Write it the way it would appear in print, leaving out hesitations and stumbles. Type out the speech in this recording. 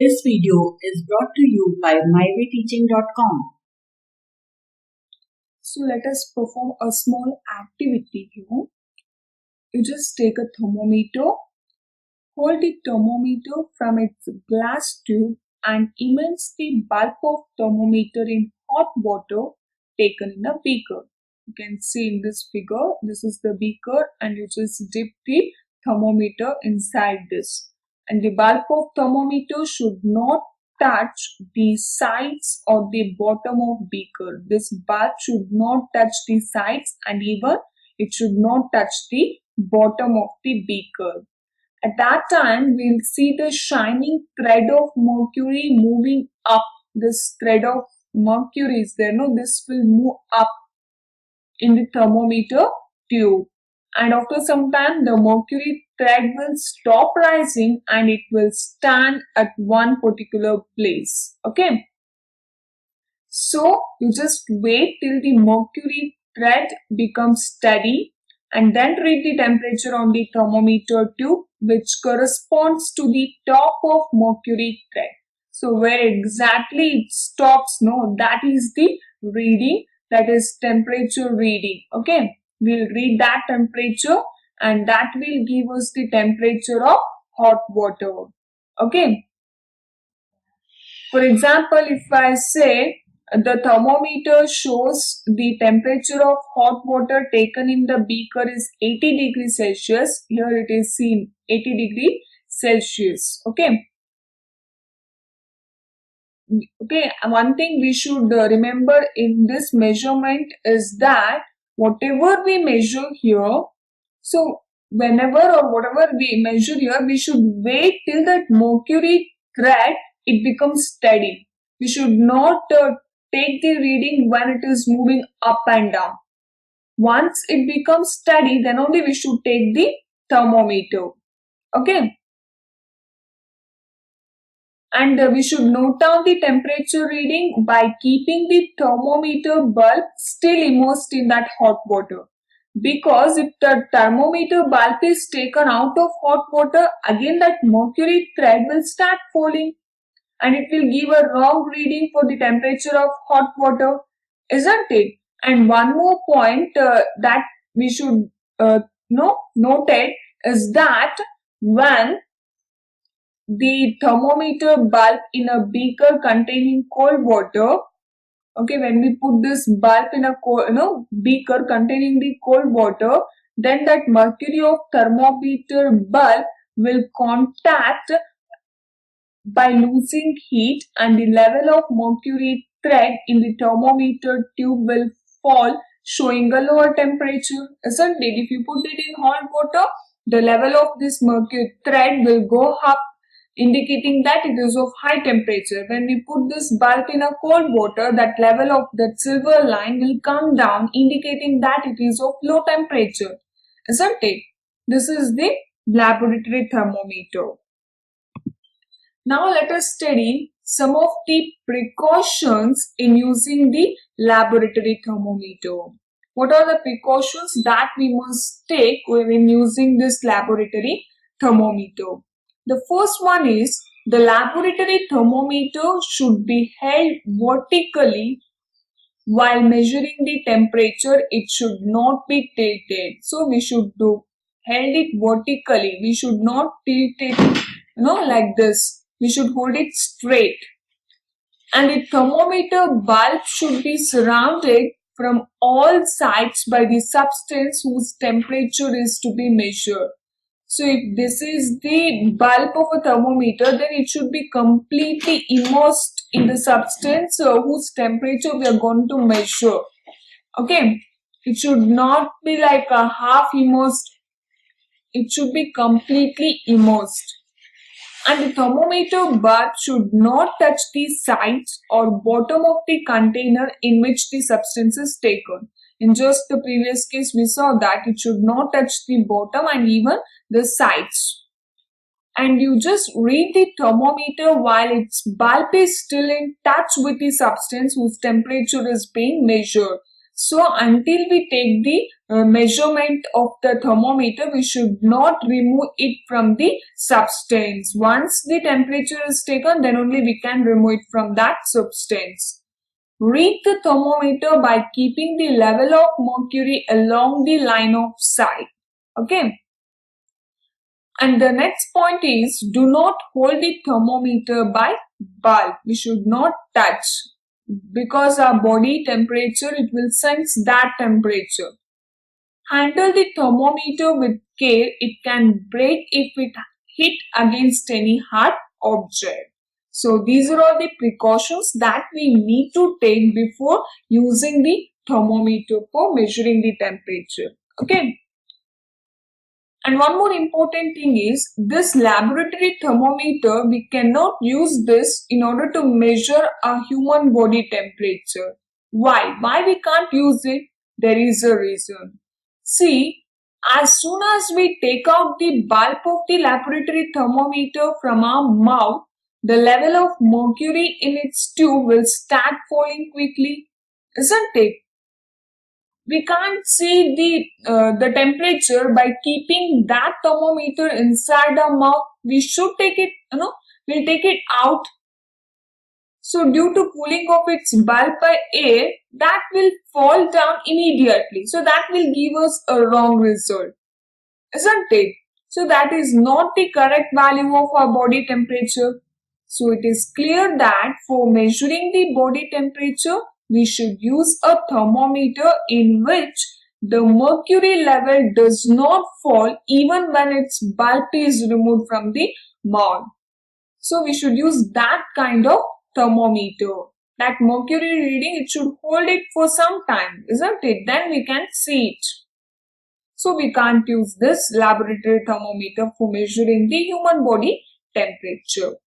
This video is brought to you by mywayteaching.com. So let us perform a small activity here. You just take a thermometer, hold the thermometer from its glass tube and immerse the bulb of thermometer in hot water taken in a beaker. You can see in this figure, this is the beaker and you just dip the thermometer inside this. And the bulb of thermometer should not touch the sides or the bottom of beaker. This bulb should not touch the sides and even it should not touch the bottom of the beaker. At that time, we'll see the shining thread of mercury moving up. This thread of mercury is there, no? This will move up in the thermometer tube. And after some time, the mercury thread will stop rising and it will stand at one particular place. Okay. So, you just wait till the mercury thread becomes steady and then read the temperature on the thermometer tube, which corresponds to the top of mercury thread. So, where exactly it stops, no, that is the reading, that is temperature reading. Okay. We'll read that temperature and that will give us the temperature of hot water. Okay. For example, if I say the thermometer shows the temperature of hot water taken in the beaker is 80 degrees Celsius. Here it is seen 80 degrees Celsius. Okay. Okay. One thing we should remember in this measurement is that whatever we measure here, so whenever or whatever we measure here, we should wait till that mercury thread, it becomes steady. We should not take the reading when it is moving up and down. Once it becomes steady, then only we should take the thermometer. Okay. And we should note down the temperature reading by keeping the thermometer bulb still immersed in that hot water. Because if the thermometer bulb is taken out of hot water, again that mercury thread will start falling and it will give a wrong reading for the temperature of hot water, isn't it? And one more point that we should note is that when the thermometer bulb in a beaker containing cold water, okay, when we put this bulb in a beaker containing the cold water, then that mercury of thermometer bulb will contact by losing heat and the level of mercury thread in the thermometer tube will fall, showing a lower temperature, isn't it? If you put it in hot water, the level of this mercury thread will go up, indicating that it is of high temperature. When we put this bulb in a cold water, that level of that silver line will come down, indicating that it is of low temperature, isn't it? This is the laboratory thermometer. Now let us study some of the precautions in using the laboratory thermometer. What are the precautions that we must take when using this laboratory thermometer? The first one is the laboratory thermometer should be held vertically while measuring the temperature. It should not be tilted. So we should held it vertically. We should not tilt it, like this. We should hold it straight. And the thermometer bulb should be surrounded from all sides by the substance whose temperature is to be measured. So if this is the bulb of a thermometer, then it should be completely immersed in the substance whose temperature we are going to measure. Okay. It should not be like a half immersed. It should be completely immersed. And the thermometer bulb should not touch the sides or bottom of the container in which the substance is taken. In just the previous case, we saw that it should not touch the bottom and even the sides. And you just read the thermometer while its bulb is still in touch with the substance whose temperature is being measured. So until we take the measurement of the thermometer, we should not remove it from the substance. Once the temperature is taken, then only we can remove it from that substance. Read the thermometer by keeping the level of mercury along the line of sight. Okay. And the next point is, do not hold the thermometer by bulb. We should not touch, because our body temperature, it will sense that temperature. Handle the thermometer with care. It can break if it hit against any hard object. So these are all the precautions that we need to take before using the thermometer for measuring the temperature. Okay. And one more important thing is, this laboratory thermometer, we cannot use this in order to measure a human body temperature. Why? Why we can't use it? There is a reason. See, as soon as we take out the bulb of the laboratory thermometer from our mouth, the level of mercury in its tube will start falling quickly, isn't it? We can't see the temperature by keeping that thermometer inside our mouth. We should take it, we'll take it out. So due to cooling of its bulb by air, that will fall down immediately. So that will give us a wrong result, isn't it? So that is not the correct value of our body temperature. So it is clear that for measuring the body temperature, we should use a thermometer in which the mercury level does not fall even when its bulb is removed from the mouth. So we should use that kind of thermometer. That mercury reading, it should hold it for some time, isn't it? Then we can see it. So we can't use this laboratory thermometer for measuring the human body temperature.